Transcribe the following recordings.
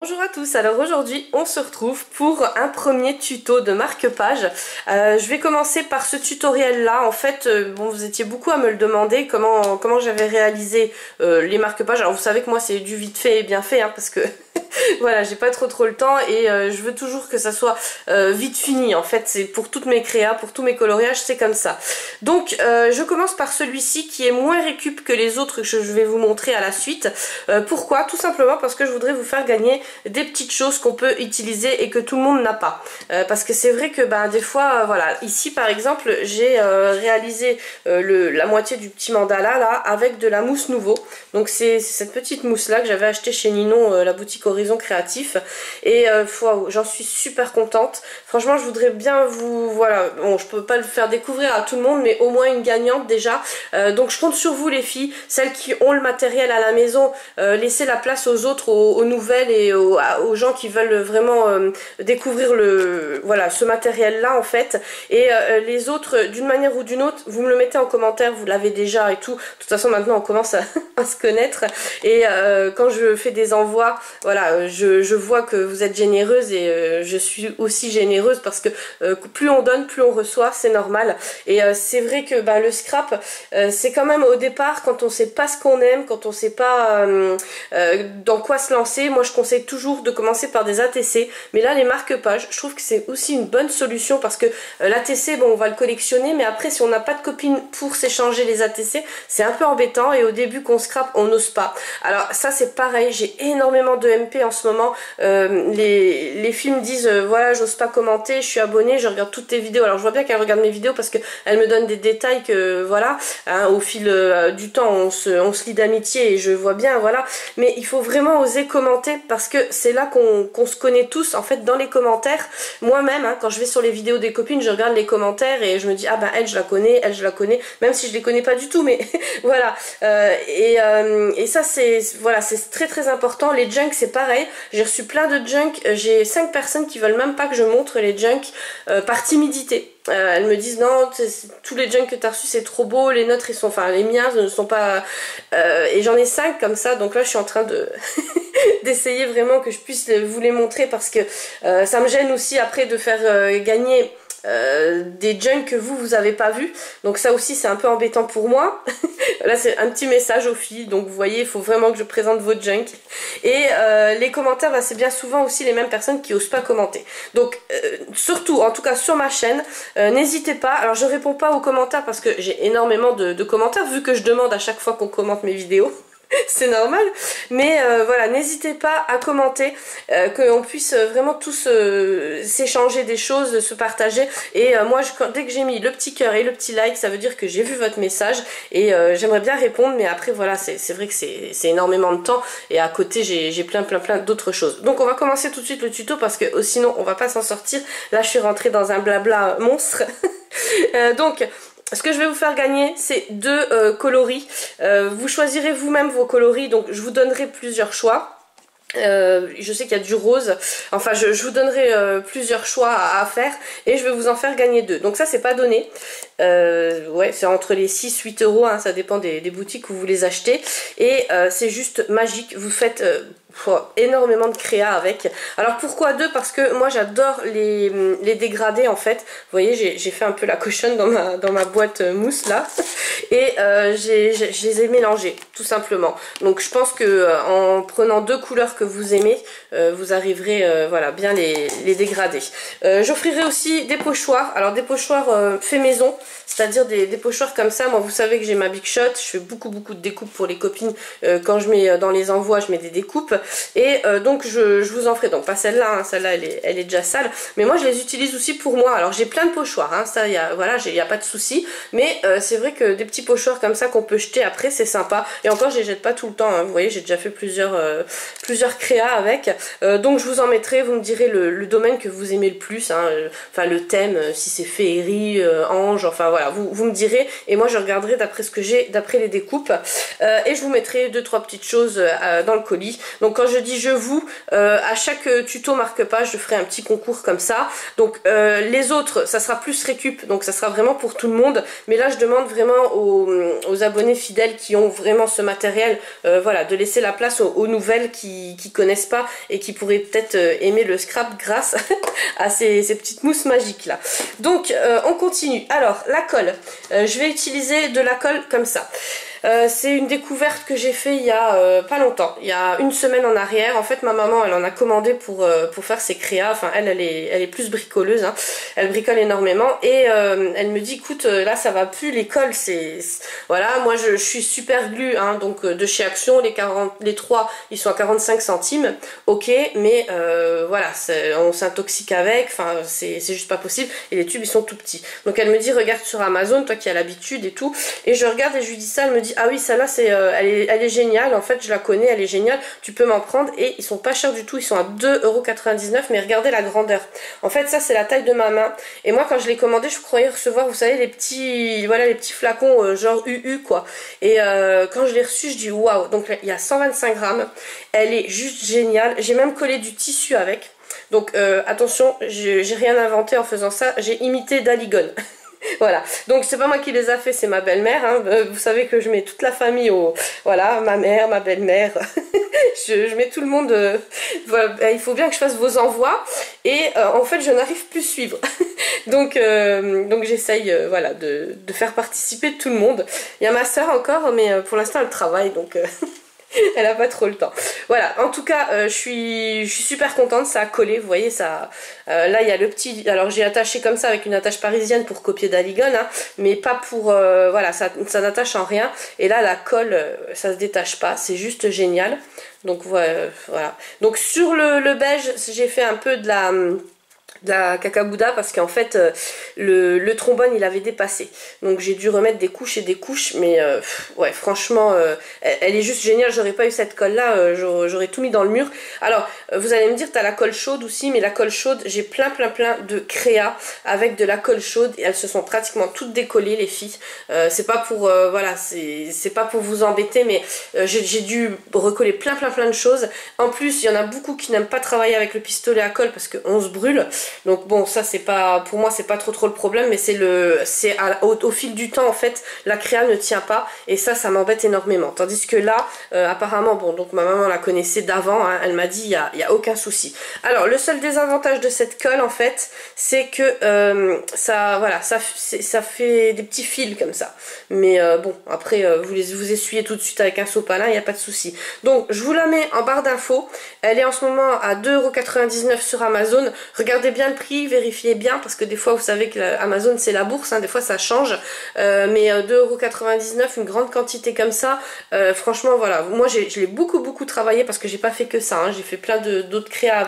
Bonjour à tous, alors aujourd'hui on se retrouve pour un premier tuto de marque-page. Je vais commencer par ce tutoriel là. En fait, bon, vous étiez beaucoup à me le demander comment j'avais réalisé les marque-pages. Alors vous savez que moi c'est du vite fait et bien fait hein, parce que voilà, j'ai pas trop le temps et je veux toujours que ça soit vite fini. En fait, c'est pour toutes mes créas, pour tous mes coloriages, c'est comme ça. Donc je commence par celui-ci qui est moins récup que les autres que je vais vous montrer à la suite. Pourquoi? Tout simplement parce que je voudrais vous faire gagner des petites choses qu'on peut utiliser et que tout le monde n'a pas. Parce que c'est vrai que des fois, voilà, ici par exemple, j'ai réalisé la moitié du petit mandala là avec de la mousse nouveau. Donc c'est cette petite mousse là que j'avais acheté chez Ninon, la boutique Horizon Créatif, et j'en suis super contente. Franchement, je voudrais bien voilà, bon, je peux pas le faire découvrir à tout le monde, mais au moins une gagnante déjà. Donc je compte sur vous les filles, celles qui ont le matériel à la maison, laissez la place aux autres, aux nouvelles et aux gens qui veulent vraiment découvrir voilà, ce matériel là en fait. Et les autres, d'une manière ou d'une autre, vous me le mettez en commentaire, vous l'avez déjà et tout. De toute façon maintenant on commence à se connaître, et quand je fais des envois, voilà, je vois que vous êtes généreuse, et je suis aussi généreuse parce que plus on donne, plus on reçoit, c'est normal. Et c'est vrai que le scrap, c'est quand même au départ, quand on sait pas ce qu'on aime, quand on sait pas dans quoi se lancer, moi je conseille toujours de commencer par des ATC. Mais là les marque-pages, je trouve que c'est aussi une bonne solution parce que l'ATC, bon, on va le collectionner, mais après si on n'a pas de copine pour s'échanger les ATC, c'est un peu embêtant, et au début qu'on scrape, on n'ose pas. Alors ça c'est pareil, j'ai énormément de MP en ce moment. Les filles me disent voilà, j'ose pas commenter, je suis abonnée, je regarde toutes tes vidéos. Alors je vois bien qu'elles regardent mes vidéos parce qu'elles me donnent des détails que voilà, hein, au fil du temps on se lie d'amitié, et je vois bien, voilà. Mais il faut vraiment oser commenter parce que c'est là qu'on se connaît tous en fait, dans les commentaires. Moi-même hein, quand je vais sur les vidéos des copines, je regarde les commentaires et je me dis ah elle je la connais, elle je la connais, même si je les connais pas du tout, mais voilà. Et ça c'est voilà, c'est très important. Les junks c'est pareil, j'ai reçu plein de junk, j'ai 5 personnes qui veulent même pas que je montre les junk par timidité. Elles me disent non, tous les junk que t'as reçus c'est trop beau, les nôtres ils sont, enfin les miens ne sont pas, et j'en ai 5 comme ça, donc là je suis en train de d'essayer vraiment que je puisse vous les montrer parce que ça me gêne aussi après de faire gagner des junk que vous avez pas vu, donc ça aussi c'est un peu embêtant pour moi. Là c'est un petit message aux filles, donc vous voyez il faut vraiment que je présente vos junk. Et les commentaires, c'est bien souvent aussi les mêmes personnes qui osent pas commenter, donc surtout en tout cas sur ma chaîne, n'hésitez pas. Alors je réponds pas aux commentaires parce que j'ai énormément de commentaires vu que je demande à chaque fois qu'on commente mes vidéos. C'est normal, mais voilà, n'hésitez pas à commenter, qu'on puisse vraiment tous s'échanger des choses, se partager. Et moi dès que j'ai mis le petit cœur et le petit like, ça veut dire que j'ai vu votre message, et j'aimerais bien répondre, mais après voilà, c'est vrai que c'est énormément de temps, et à côté j'ai plein d'autres choses. Donc on va commencer tout de suite le tuto parce que sinon on va pas s'en sortir. Là je suis rentrée dans un blabla monstre. Donc ce que je vais vous faire gagner, c'est 2 coloris. Vous choisirez vous-même vos coloris, donc je vous donnerai plusieurs choix. Je sais qu'il y a du rose, enfin je vous donnerai plusieurs choix à faire, et je vais vous en faire gagner 2. Donc ça c'est pas donné, ouais, c'est entre les 6-8 euros, hein, ça dépend des boutiques où vous les achetez, et c'est juste magique. Vous faites énormément de créa avec. Alors pourquoi 2? Parce que moi j'adore les dégradés en fait. Vous voyez, j'ai fait un peu la cochonne dans ma boîte mousse là, et je les ai mélangés tout simplement. Donc je pense que en prenant 2 couleurs que vous aimez, vous arriverez voilà, bien les dégrader. J'offrirai aussi des pochoirs. Alors des pochoirs fait maison, c'est-à-dire des pochoirs comme ça. Moi vous savez que j'ai ma Big Shot, je fais beaucoup de découpes pour les copines. Quand je mets dans les envois, je mets des découpes, et donc je vous en ferai. Donc pas celle-là, hein, celle-là elle est déjà sale, mais moi je les utilise aussi pour moi. Alors j'ai plein de pochoirs, hein, ça voilà, y a pas de souci, mais c'est vrai que des petits pochoirs comme ça qu'on peut jeter après, c'est sympa. Et encore je les jette pas tout le temps, hein. Vous voyez, j'ai déjà fait plusieurs créas avec, donc je vous en mettrai. Vous me direz le domaine que vous aimez le plus, hein, enfin le thème, si c'est féerie, ange, enfin voilà, vous me direz et moi je regarderai d'après ce que j'ai, d'après les découpes et je vous mettrai 2-3 petites choses dans le colis. Donc quand je dis je vous, à chaque tuto marque-page je ferai un petit concours comme ça. Donc les autres ça sera plus récup, donc ça sera vraiment pour tout le monde, mais là je demande vraiment aux abonnés fidèles qui ont vraiment ce matériel, voilà, de laisser la place aux nouvelles qui connaissent pas et qui pourraient peut-être aimer le scrap grâce à ces petites mousses magiques là. Donc on continue. Alors la colle, je vais utiliser de la colle comme ça. C'est une découverte que j'ai fait il y a pas longtemps, il y a une semaine en arrière. En fait ma maman elle en a commandé pour faire ses créas, enfin elle est plus bricoleuse, hein. Elle bricole énormément et elle me dit écoute là ça va plus, les colles voilà, moi je suis super glue, hein, donc de chez Action, les 3 ils sont à 45 centimes, ok, mais voilà, on s'intoxique avec, enfin c'est juste pas possible et les tubes ils sont tout petits. Donc elle me dit regarde sur Amazon, toi qui as l'habitude et tout, et je regarde et je lui dis ça, elle me dit ah oui celle-là elle est géniale, en fait je la connais, elle est géniale, tu peux m'en prendre, et ils sont pas chers du tout, ils sont à 2,99 €, mais regardez la grandeur. En fait ça c'est la taille de ma main, et moi quand je l'ai commandé je croyais recevoir, vous savez, les petits, voilà, les petits flacons genre UU quoi, et quand je l'ai reçu je dis waouh. Donc il y a 125 grammes, elle est juste géniale, j'ai même collé du tissu avec, donc attention, j'ai rien inventé en faisant ça, j'ai imité Daligone. Voilà, donc c'est pas moi qui les a fait, c'est ma belle-mère, hein. Vous savez que je mets toute la famille voilà, ma mère, ma belle-mère, je mets tout le monde, voilà, il faut bien que je fasse vos envois, et en fait je n'arrive plus à suivre. Donc j'essaye voilà, de faire participer tout le monde. Il y a ma soeur encore, mais pour l'instant elle travaille, donc elle a pas trop le temps. Voilà, en tout cas je suis super contente, ça a collé, vous voyez ça. Là il y a le petit, alors j'ai attaché comme ça avec une attache parisienne pour copier Daligone, hein, mais pas pour, voilà, ça n'attache en rien. Et là la colle, ça se détache pas, c'est juste génial. Donc voilà. Donc sur le beige j'ai fait un peu de la cacabouda parce qu'en fait le trombone il avait dépassé, donc j'ai dû remettre des couches et des couches, mais ouais franchement elle est juste géniale. J'aurais pas eu cette colle là, j'aurais tout mis dans le mur. Alors vous allez me dire t'as la colle chaude aussi, mais la colle chaude j'ai plein de créas avec de la colle chaude et elles se sont pratiquement toutes décollées les filles. C'est pas pour voilà, c'est pas pour vous embêter, mais j'ai dû recoller plein de choses. En plus il y en a beaucoup qui n'aiment pas travailler avec le pistolet à colle parce qu'on se brûle. Donc bon, ça c'est pas, pour moi c'est pas trop le problème, mais c'est au fil du temps en fait la créa ne tient pas, et ça m'embête énormément. Tandis que là apparemment, bon, donc ma maman la connaissait d'avant, hein, elle m'a dit il y a aucun souci. Alors le seul désavantage de cette colle en fait, c'est que ça, voilà, ça fait des petits fils comme ça, mais bon après vous essuyez tout de suite avec un sopalin, il n'y a pas de souci. Donc je vous la mets en barre d'infos, elle est en ce moment à 2,99 € sur Amazon. Regardez bien le prix, vérifiez bien, parce que des fois vous savez que Amazon c'est la bourse, hein, des fois ça change, mais 2,99 €, une grande quantité comme ça, franchement voilà, moi je l'ai beaucoup travaillé parce que j'ai pas fait que ça, hein, j'ai fait plein d'autres créas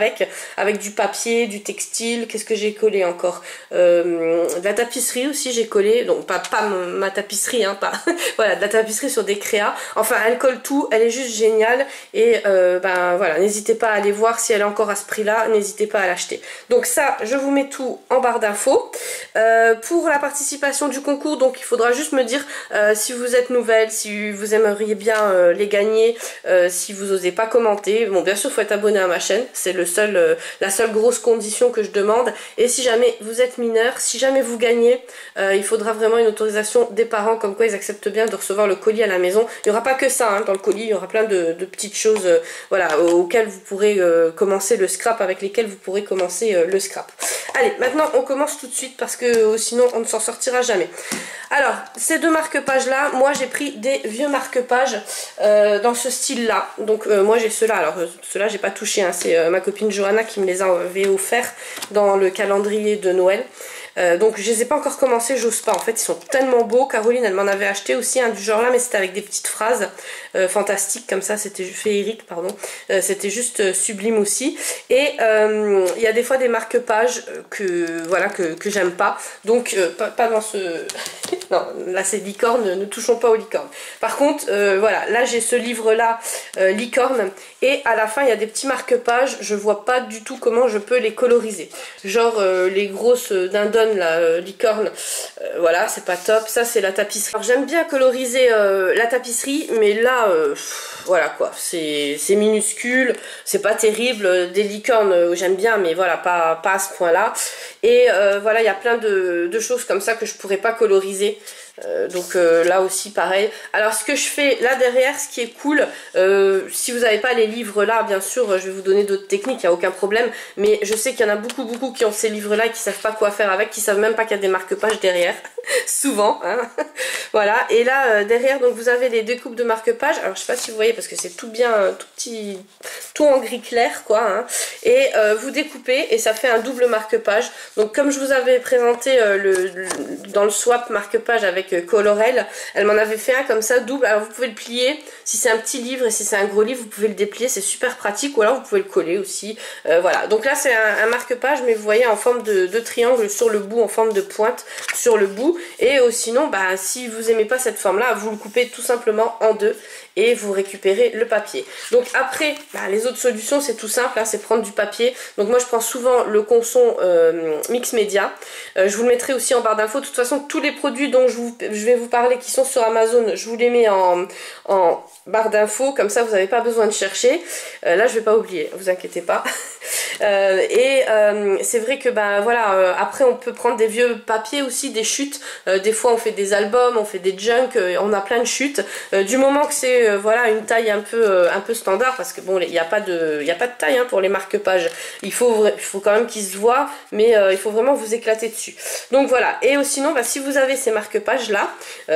avec du papier, du textile, qu'est-ce que j'ai collé encore, de la tapisserie aussi j'ai collé, donc pas ma tapisserie, hein, pas voilà, de la tapisserie sur des créas, enfin elle colle tout, elle est juste géniale, et ben voilà, n'hésitez pas à aller voir si elle est encore à ce prix là, n'hésitez pas à l'acheter. Donc ça, je vous mets tout en barre d'infos. Pour la participation du concours, donc il faudra juste me dire si vous êtes nouvelle, si vous aimeriez bien les gagner, si vous osez pas commenter. Bon, bien sûr, il faut être abonné à ma chaîne, c'est la seule grosse condition que je demande. Et si jamais vous êtes mineur, si jamais vous gagnez, il faudra vraiment une autorisation des parents, comme quoi ils acceptent bien de recevoir le colis à la maison. Il n'y aura pas que ça, hein, dans le colis, il y aura plein de petites choses voilà, auxquelles vous pourrez commencer le scrap, avec lesquelles vous pourrez commencer le scrap. Allez, maintenant on commence tout de suite parce que sinon on ne s'en sortira jamais. Alors, ces deux marque-pages là, moi j'ai pris des vieux marque-pages dans ce style là. Donc moi j'ai ceux-là, alors ceux-là j'ai pas touché, hein, c'est ma copine Johanna qui me les avait offerts dans le calendrier de Noël. Donc je les ai pas encore commencé, j'ose pas, en fait ils sont tellement beaux. Caroline elle m'en avait acheté aussi un du genre là, mais c'était avec des petites phrases fantastiques comme ça, c'était féerique pardon, c'était juste sublime aussi. Et il y a des fois des marque-pages que voilà que j'aime pas, donc pas dans ce non, là c'est licorne, ne touchons pas aux licornes. Par contre, voilà, là j'ai ce livre-là, licorne, et à la fin il y a des petits marque-pages, je vois pas du tout comment je peux les coloriser. Genre les grosses dindonnes, là, licorne, voilà, c'est pas top. Ça c'est la tapisserie. Alors j'aime bien coloriser la tapisserie, mais là, voilà quoi, c'est minuscule, c'est pas terrible. Des licornes, j'aime bien, mais voilà, pas à ce point-là. Et voilà, il y a plein de choses comme ça que je pourrais pas coloriser. Donc là aussi pareil. Alors ce que je fais là derrière, ce qui est cool, si vous n'avez pas les livres là, bien sûr je vais vous donner d'autres techniques, il n'y a aucun problème, mais je sais qu'il y en a beaucoup qui ont ces livres là et qui savent pas quoi faire avec, qui savent même pas qu'il y a des marque-pages derrière. Souvent hein. Voilà, et là derrière donc vous avez les découpes de marque-pages. Alors je sais pas si vous voyez parce que c'est tout bien, tout petit, tout en gris clair quoi hein. Et vous découpez et ça fait un double marque-page. Donc comme je vous avais présenté dans le swap marque-page avec Colorel, elle m'en avait fait un comme ça double. Alors vous pouvez le plier si c'est un petit livre, et si c'est un gros livre vous pouvez le déplier, c'est super pratique, ou alors vous pouvez le coller aussi. Voilà, donc là c'est un marque-page, mais vous voyez en forme de triangle sur le bout, en forme de pointe sur le bout. Et sinon bah, si vous aimez pas cette forme là, vous le coupez tout simplement en deux et vous récupérez le papier. Donc après bah, les autres solutions c'est tout simple hein, c'est prendre du papier. Donc moi je prends souvent le Conson Mix Media, je vous le mettrai aussi en barre d'infos. De toute façon tous les produits dont je vais vous parler qui sont sur Amazon, je vous les mets en barre d'infos, comme ça vous n'avez pas besoin de chercher. Là je vais pas oublier, vous inquiétez pas. C'est vrai que ben voilà, après on peut prendre des vieux papiers aussi, des chutes. Des fois on fait des albums, on fait des junk, on a plein de chutes. Du moment que c'est voilà une taille un peu standard, parce que bon il n'y a pas de taille hein, pour les marque-pages. Il faut quand même qu'ils se voient, mais il faut vraiment vous éclater dessus. Donc voilà. Et sinon bah, si vous avez ces marque-pages là,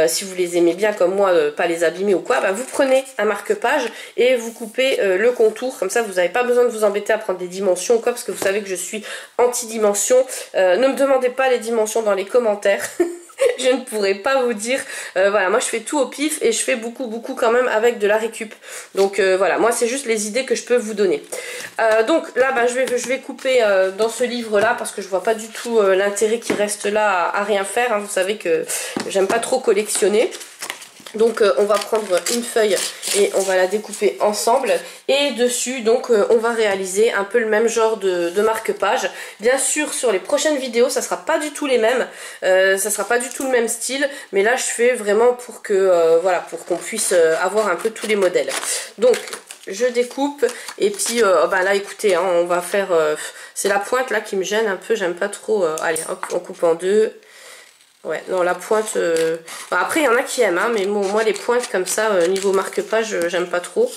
si vous les aimez bien comme moi, pas les abîmer ou quoi, bah, vous prenez un marque-page et vous coupez le contour, comme ça vous n'avez pas besoin de vous embêter à prendre des dimensions ou quoi, parce que vous savez que je suis anti-dimension. Ne me demandez pas les dimensions dans les commentaires. Je ne pourrais pas vous dire. Voilà, moi je fais tout au pif et je fais beaucoup quand même avec de la récup. Donc voilà, moi c'est juste les idées que je peux vous donner. Donc là bah, je vais couper dans ce livre là, parce que je vois pas du tout l'intérêt qui reste là à rien faire hein. Vous savez que j'aime pas trop collectionner. Donc on va prendre une feuille et on va la découper ensemble, et dessus donc on va réaliser un peu le même genre de marque-page. Bien sûr sur les prochaines vidéos ça sera pas du tout les mêmes, ça sera pas du tout le même style, mais là je fais vraiment pour que voilà, pour qu'on puisse avoir un peu tous les modèles. Donc je découpe et puis bah là écoutez hein, on va faire c'est la pointe là qui me gêne un peu, j'aime pas trop. Allez hop, on coupe en deux. Ouais, non, la pointe... Bon, après, il y en a qui aiment, hein, mais bon, moi, les pointes comme ça, niveau marque-page, j'aime pas trop.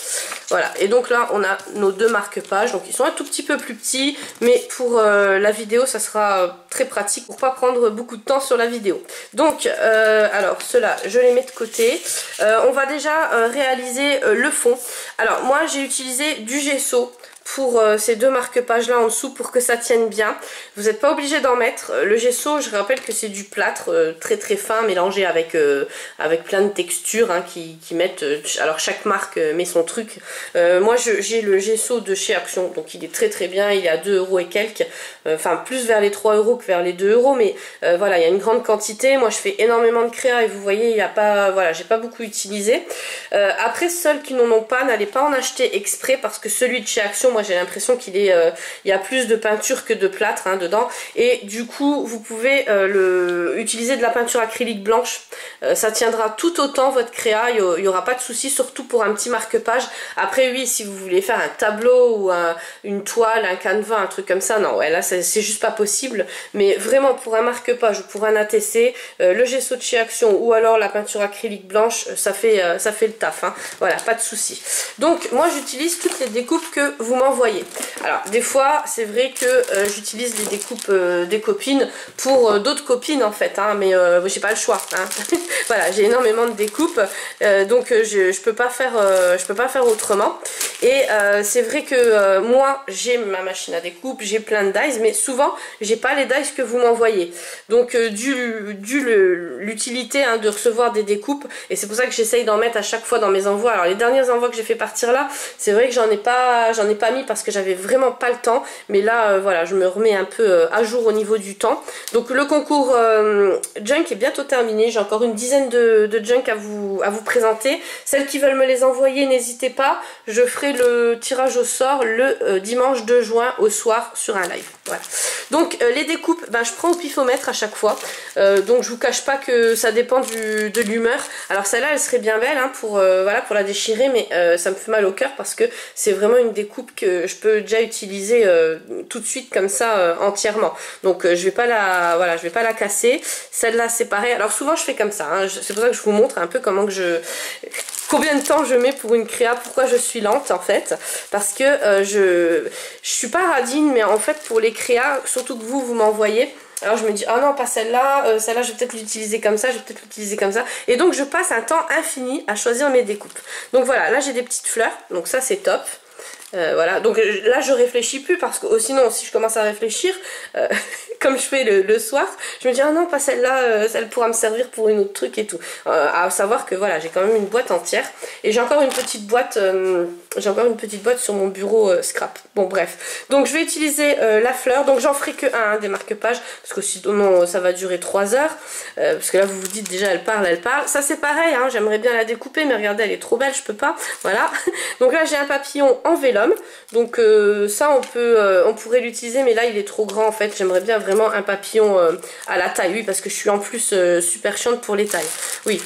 Voilà, et donc là, on a nos deux marque-pages. Donc, ils sont un tout petit peu plus petits, mais pour la vidéo, ça sera très pratique pour pas prendre beaucoup de temps sur la vidéo. Donc, alors, ceux-là, je les mets de côté. On va déjà réaliser le fond. Alors, moi, j'ai utilisé du gesso pour ces deux marque-pages là en dessous pour que ça tienne bien. Vous n'êtes pas obligé d'en mettre. Le gesso, je rappelle que c'est du plâtre très fin mélangé avec plein de textures hein, qui mettent... alors chaque marque met son truc. Moi j'ai le gesso de chez Action, donc il est très bien, il est à 2 € et quelques. Enfin plus vers les 3 € que vers les 2 €, mais voilà, il y a une grande quantité. Moi je fais énormément de créa et vous voyez, il n'y a pas... Voilà, j'ai pas beaucoup utilisé. Après, ceux qui n'en ont pas, n'allez pas en acheter exprès, parce que celui de chez Action, moi j'ai l'impression qu'il est, il y a plus de peinture que de plâtre hein, dedans, et du coup vous pouvez utiliser de la peinture acrylique blanche, ça tiendra tout autant votre créa, il n'y aura pas de souci, surtout pour un petit marque-page. Après oui, si vous voulez faire un tableau ou une toile, un canevas, un truc comme ça, non, ouais, là c'est juste pas possible, mais vraiment pour un marque-page ou pour un ATC, le gesso de chez Action ou alors la peinture acrylique blanche, ça fait le taf, hein. Voilà, pas de souci. Donc moi j'utilise toutes les découpes que vous m'envoyez. Alors des fois c'est vrai que j'utilise les découpes des copines pour d'autres copines en fait hein, mais j'ai pas le choix hein. Voilà, j'ai énormément de découpes, donc je peux pas faire autrement. Et c'est vrai que moi j'ai ma machine à découpe, j'ai plein de dies, mais souvent j'ai pas les dies que vous m'envoyez, donc l'utilité hein, de recevoir des découpes, et c'est pour ça que j'essaye d'en mettre à chaque fois dans mes envois. Alors les derniers envois que j'ai fait partir là, c'est vrai que j'en ai pas mis parce que j'avais vraiment pas le temps, mais là voilà, je me remets un peu à jour au niveau du temps. Donc le concours junk est bientôt terminé, j'ai encore une dizaine de junk à vous présenter. Celles qui veulent me les envoyer, n'hésitez pas, je ferai le tirage au sort le dimanche 2 juin au soir sur un live. Voilà. Donc les découpes, ben, je prends au pifomètre à chaque fois, donc je vous cache pas que ça dépend de l'humeur. Alors celle-là elle serait bien belle hein, pour, voilà, pour la déchirer, mais ça me fait mal au cœur parce que c'est vraiment une découpe que je peux déjà utiliser tout de suite comme ça entièrement. Donc je vais pas la, voilà, je vais pas la casser. Celle-là c'est pareil. Alors souvent je fais comme ça, hein. C'est pour ça que je vous montre un peu comment que combien de temps je mets pour une créa, pourquoi je suis lente en fait, parce que je suis pas radine, mais en fait pour les créas, surtout que vous m'envoyez, alors je me dis, oh non pas celle-là, celle-là je vais peut-être l'utiliser comme ça, je vais peut-être l'utiliser comme ça, et donc je passe un temps infini à choisir mes découpes. Donc voilà, là j'ai des petites fleurs, donc ça c'est top. Voilà, donc là je réfléchis plus parce que sinon si je commence à réfléchir comme je fais le soir, je me dis ah non pas celle-là, elle pourra me servir pour une autre truc et tout. À savoir que voilà, j'ai quand même une boîte entière et j'ai encore une petite boîte sur mon bureau scrap. Bon bref, donc je vais utiliser la fleur, donc j'en ferai que un des marque-pages parce que sinon ça va durer 3 heures, parce que là vous vous dites déjà elle parle. Ça c'est pareil, hein, j'aimerais bien la découper mais regardez elle est trop belle, je peux pas, voilà. Donc là j'ai un papillon en vélum. Donc ça on pourrait l'utiliser, mais là il est trop grand en fait. J'aimerais bien vraiment un papillon à la taille, oui, parce que je suis en plus super chiante pour les tailles, oui.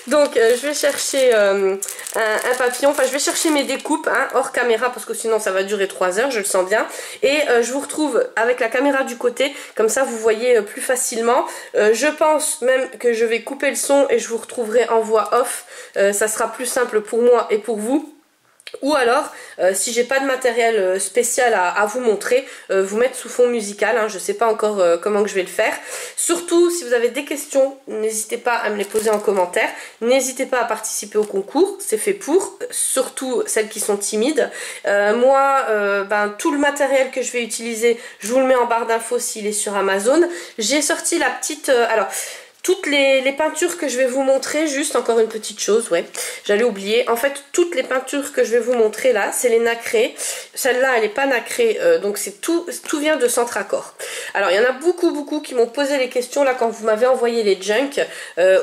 Donc je vais chercher un papillon, enfin je vais chercher mes découpes hein, hors caméra parce que sinon ça va durer 3 heures, je le sens bien. Et je vous retrouve avec la caméra du côté, comme ça vous voyez plus facilement. Je pense même que je vais couper le son et je vous retrouverai en voix off, ça sera plus simple pour moi et pour vous. Ou alors, si j'ai pas de matériel spécial à vous montrer, vous mettre sous fond musical, hein, je sais pas encore comment que je vais le faire. Surtout, si vous avez des questions, n'hésitez pas à me les poser en commentaire. N'hésitez pas à participer au concours, c'est fait pour, surtout celles qui sont timides. Moi, tout le matériel que je vais utiliser, je vous le mets en barre d'infos s'il est sur Amazon. J'ai sorti la petite... toutes les peintures que je vais vous montrer, juste encore une petite chose, ouais, j'allais oublier. En fait, toutes les peintures que je vais vous montrer là, c'est les nacrées. Celle-là, elle n'est pas nacrée, donc c'est tout vient de Centre Accord. Alors, il y en a beaucoup qui m'ont posé les questions là quand vous m'avez envoyé les junk,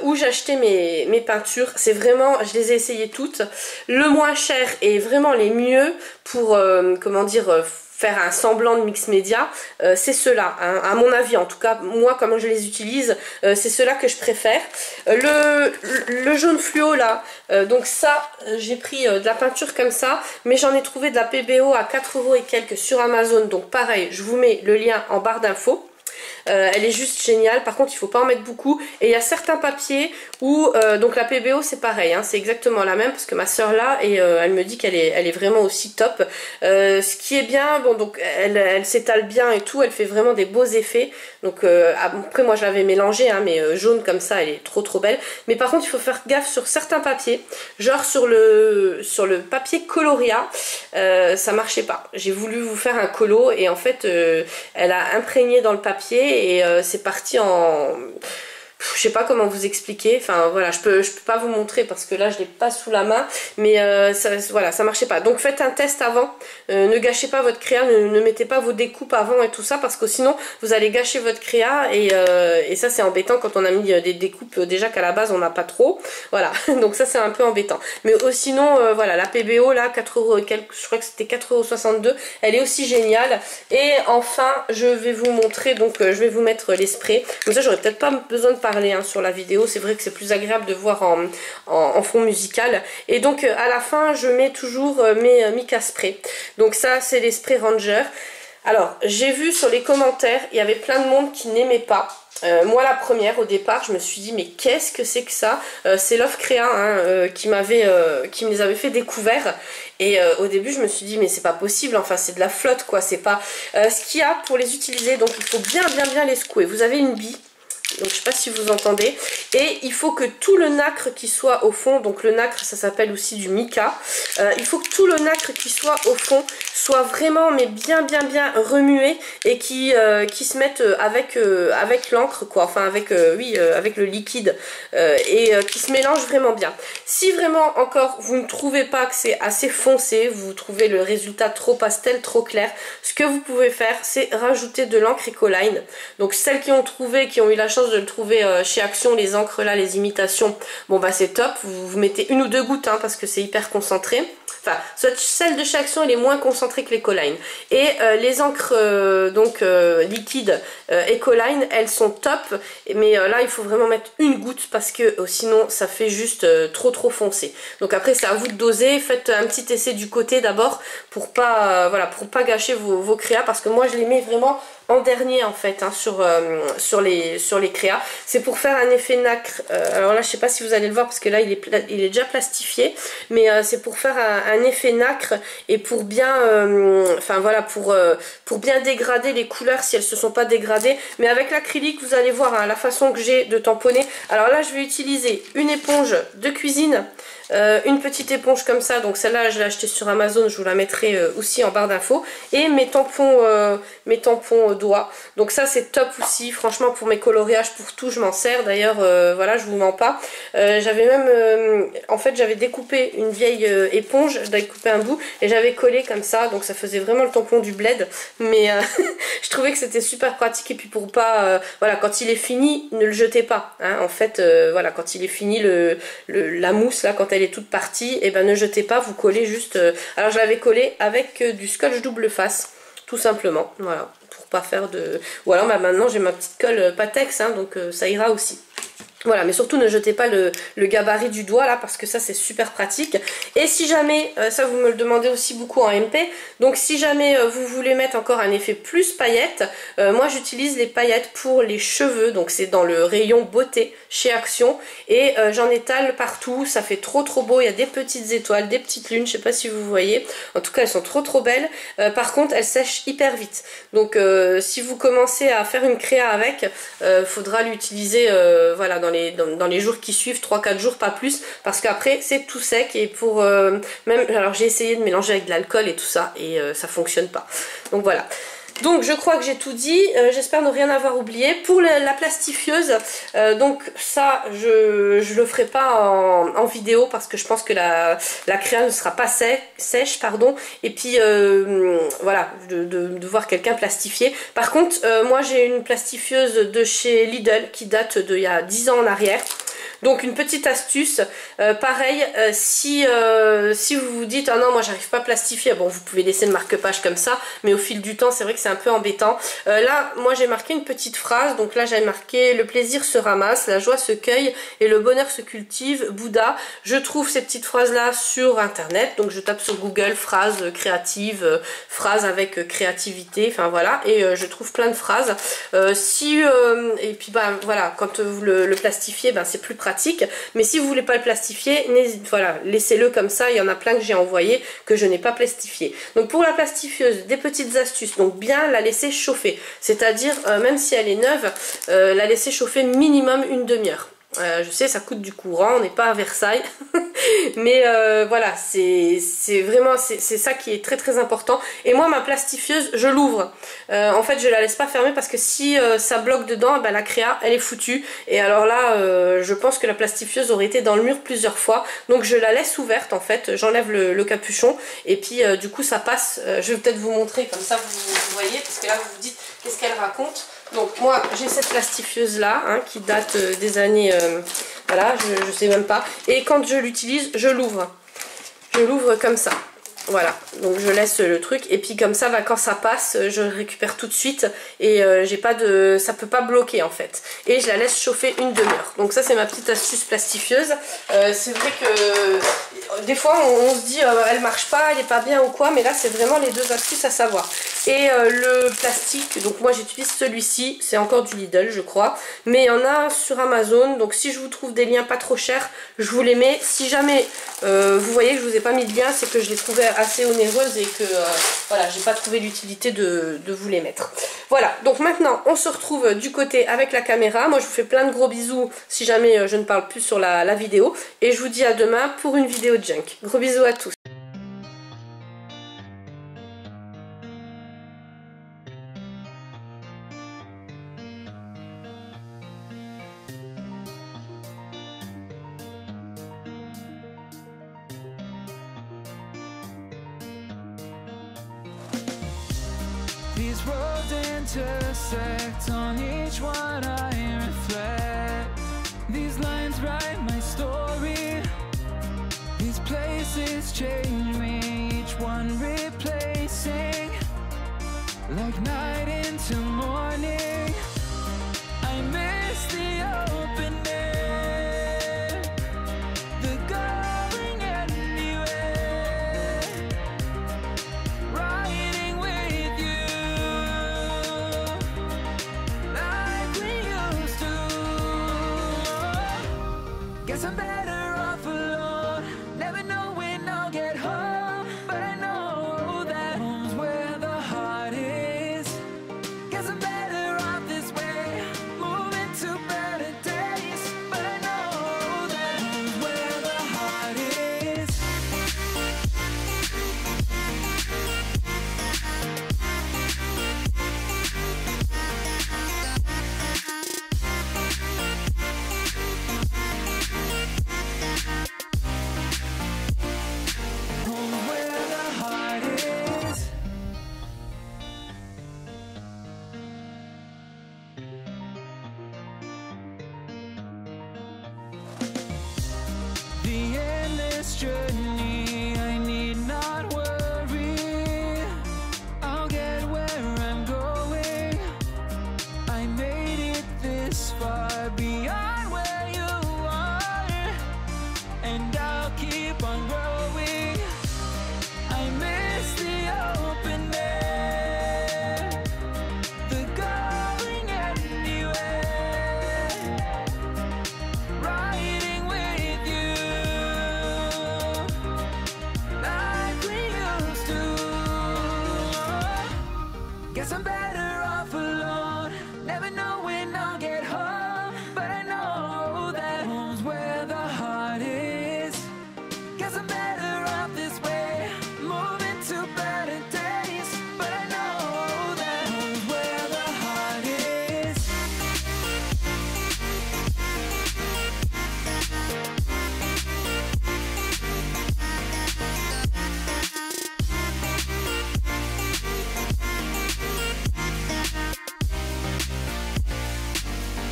où j'achetais mes peintures. C'est vraiment, je les ai essayées toutes. Le moins cher et vraiment les mieux pour, comment dire... faire un semblant de mix média, c'est ceux-là, hein, à mon avis, en tout cas, moi, comment je les utilise, c'est ceux-là que je préfère. Le jaune fluo, là, donc ça, j'ai pris de la peinture comme ça, mais j'en ai trouvé de la PBO à 4 € et quelques sur Amazon, donc pareil, je vous mets le lien en barre d'infos. Elle est juste géniale, par contre il faut pas en mettre beaucoup, et il y a certains papiers où donc la PBO c'est pareil, hein, c'est exactement la même parce que ma soeur là et elle me dit qu'elle est vraiment aussi top. Ce qui est bien, bon donc elle s'étale bien et tout, elle fait vraiment des beaux effets, donc après moi je l'avais mélangé hein, mais jaune comme ça elle est trop belle, mais par contre il faut faire gaffe sur certains papiers, genre sur le papier Coloria, ça marchait pas. J'ai voulu vous faire un colo et en fait elle a imprégné dans le papier et c'est parti en... Je sais pas comment vous expliquer, enfin voilà, je peux pas vous montrer parce que là je l'ai pas sous la main, mais voilà, ça marchait pas. Donc faites un test avant, ne gâchez pas votre créa, ne mettez pas vos découpes avant et tout ça parce que sinon vous allez gâcher votre créa et ça c'est embêtant quand on a mis des découpes déjà qu'à la base on n'a pas trop, voilà, donc ça c'est un peu embêtant. Mais sinon voilà, la PBO là, 4 € et quelques, je crois que c'était 4,62 €, elle est aussi géniale. Et enfin je vais vous montrer, donc je vais vous mettre les sprays, comme ça j'aurais peut-être pas besoin de parler sur la vidéo, c'est vrai que c'est plus agréable de voir en fond musical. Et donc à la fin je mets toujours mes Mica Spray, donc ça c'est les sprays Ranger. Alors j'ai vu sur les commentaires il y avait plein de monde qui n'aimait pas. Moi la première au départ je me suis dit mais qu'est-ce que c'est que ça, c'est Love Créa hein, qui me les avait fait découvrir. Et au début je me suis dit mais c'est pas possible, enfin c'est de la flotte quoi, c'est pas ce qu'il y a pour les utiliser. Donc il faut bien les secouer. Vous avez une bille, donc je sais pas si vous entendez, et il faut que tout le nacre qui soit au fond, donc le nacre ça s'appelle aussi du mica, il faut que tout le nacre qui soit au fond soit vraiment mais bien remué et qui se mette avec l'encre quoi, enfin avec avec le liquide et qui se mélange vraiment bien. Si vraiment encore vous ne trouvez pas que c'est assez foncé, vous trouvez le résultat trop pastel, trop clair, ce que vous pouvez faire c'est rajouter de l'encre Ecoline. Donc celles qui ont eu la chance de le trouver chez Action, les encres là, les imitations, bon bah c'est top, vous mettez 1 ou 2 gouttes hein, parce que c'est hyper concentré. Enfin, celle de chez Action elle est moins concentrée que l'Ecoline. Et les encres liquides Ecoline, elles sont top. Mais là, il faut vraiment mettre 1 goutte parce que sinon, ça fait juste trop foncé. Donc après, c'est à vous de doser. Faites un petit essai du côté d'abord pour pas gâcher vos créas. Parce que moi, je les mets vraiment en dernier en fait hein, sur les créas. C'est pour faire un effet nacre. Alors là, je sais pas si vous allez le voir parce que là, il est déjà plastifié. Mais c'est pour faire un effet nacre et pour bien, pour bien dégrader les couleurs si elles se sont pas dégradées. Mais avec l'acrylique, vous allez voir hein, la façon que j'ai de tamponner. Alors là, je vais utiliser une éponge de cuisine. Une petite éponge comme ça, donc celle-là je l'ai achetée sur Amazon, je vous la mettrai aussi en barre d'infos, et mes tampons doigts, donc ça c'est top aussi, franchement pour mes coloriages, pour tout je m'en sers, d'ailleurs voilà je vous mens pas, j'avais même, en fait j'avais découpé une vieille éponge, j'avais coupé un bout et j'avais collé comme ça, donc ça faisait vraiment le tampon du bled, mais je trouvais que c'était super pratique, et puis pour pas, voilà quand il est fini, ne le jetez pas, hein, en fait voilà quand il est fini la mousse là, quand elle est toute partie, et ben ne jetez pas, vous collez juste, alors je l'avais collé avec du scotch double face, tout simplement, voilà, pour pas faire de, ou alors bah, maintenant j'ai ma petite colle Patex, hein, donc ça ira aussi. Voilà, mais surtout ne jetez pas le gabarit du doigt là, parce que ça c'est super pratique. Et si jamais, ça vous me le demandez aussi beaucoup en MP, donc si jamais vous voulez mettre encore un effet plus paillettes, moi j'utilise les paillettes pour les cheveux, donc c'est dans le rayon beauté chez Action, et j'en étale partout, ça fait trop beau, il y a des petites étoiles, des petites lunes, je sais pas si vous voyez, en tout cas elles sont trop belles, par contre elles sèchent hyper vite, donc si vous commencez à faire une créa avec, faudra l'utiliser voilà, dans les jours qui suivent, 3-4 jours, pas plus, parce qu'après c'est tout sec, et pour même, alors j'ai essayé de mélanger avec de l'alcool et tout ça, et ça fonctionne pas, donc voilà. Donc je crois que j'ai tout dit, j'espère ne rien avoir oublié. Pour la plastifieuse, donc ça je le ferai pas en vidéo parce que je pense que la créa ne sera pas sèche, pardon, et puis voilà, de voir quelqu'un plastifier. Par contre moi j'ai une plastifieuse de chez Lidl qui date d'il y a 10 ans en arrière. Donc une petite astuce, pareil, si vous vous dites ah non moi j'arrive pas à plastifier, bon vous pouvez laisser le marque-page comme ça, mais au fil du temps c'est vrai que c'est un peu embêtant. Là moi j'ai marqué une petite phrase, donc là j'avais marqué le plaisir se ramasse, la joie se cueille et le bonheur se cultive, Bouddha. Je trouve ces petites phrases là sur internet, donc je tape sur Google phrases créatives, phrases avec créativité, enfin voilà, et je trouve plein de phrases. Et puis bah voilà, quand vous le plastifiez, ben c'est plus pratique. Mais si vous voulez pas le plastifier, voilà, laissez-le comme ça, il y en a plein que j'ai envoyé que je n'ai pas plastifié. Donc pour la plastifieuse, des petites astuces, donc bien la laisser chauffer, c'est-à-dire même si elle est neuve, la laisser chauffer minimum une demi-heure. Je sais ça coûte du courant, on n'est pas à Versailles mais voilà, c'est vraiment c'est ça qui est très important. Et moi ma plastifieuse je l'ouvre, en fait je la laisse pas fermer parce que si ça bloque dedans, ben, la créa elle est foutue, et alors là je pense que la plastifieuse aurait été dans le mur plusieurs fois, donc je la laisse ouverte en fait, j'enlève le capuchon et puis du coup ça passe. Je vais peut-être vous montrer comme ça vous voyez, parce que là vous vous dites qu'est-ce qu'elle raconte. Donc moi j'ai cette plastifieuse là hein, qui date des années, voilà je sais même pas, et quand je l'utilise je l'ouvre comme ça, voilà, donc je laisse le truc et puis comme ça bah, quand ça passe je récupère tout de suite et j'ai pas de, ça peut pas bloquer en fait, et je la laisse chauffer une demi-heure. Donc ça c'est ma petite astuce plastifieuse. C'est vrai que des fois on se dit elle marche pas, elle est pas bien ou quoi, mais là c'est vraiment les deux astuces à savoir. Et le plastique, donc moi j'utilise celui-ci, c'est encore du Lidl je crois, mais il y en a sur Amazon, donc si je vous trouve des liens pas trop chers, je vous les mets. Si jamais vous voyez que je vous ai pas mis de lien, c'est que je les trouvais assez onéreuses et que voilà, j'ai pas trouvé l'utilité de vous les mettre. Voilà, donc maintenant on se retrouve du côté avec la caméra. Moi je vous fais plein de gros bisous si jamais je ne parle plus sur la vidéo. Et je vous dis à demain pour une vidéo de junk. Gros bisous à tous. These roads intersect, on each one I reflect. These lines write my story. These places change me, each one replacing. Like night into morning, I miss the open air, the going anywhere, riding with you like we used to. Guess I'm better off alone, never know when I'll get home, but I know that home's where the heart is. Guess I'm better off this way, moving to better days, but I know that home's where the heart is. Home's where the heart is. The endless journey, I need not worry, I'll get where I'm going. I made it this far, beyond where you are, and I'll keep on growing. I miss the open air, the going anywhere, riding with you like we used to. Guess I'm better off alone, never know when I'll get home, but I know that home's where the heart is. Guess I'm better off this way, moving to better days, but I know that home's where the heart is.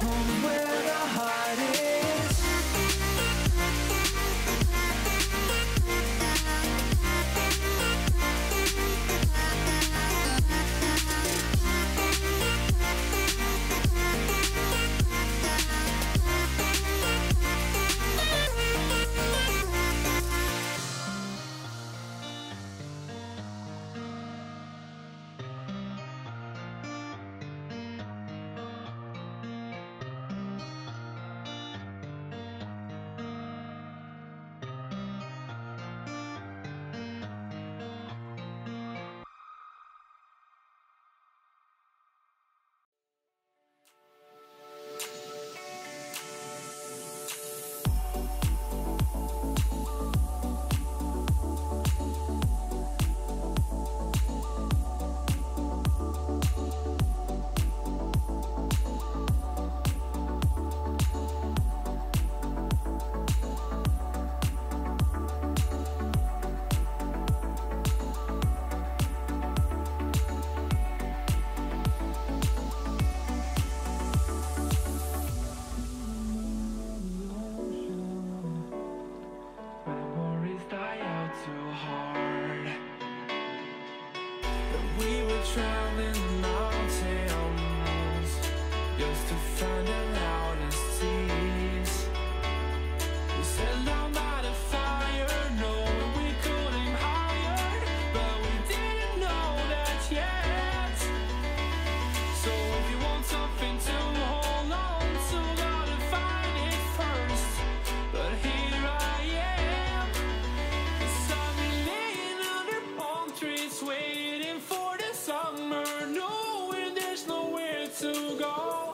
Home's where the heart is. Memories die out too hard. But we were traveling mountains just to find the loudest tears. We said down by the fire, knowing we could aim higher, but we didn't know that yet. So if you want something to hold on to, gotta find it first. But here I am, 'cause I've been laying under knowing there's nowhere to go.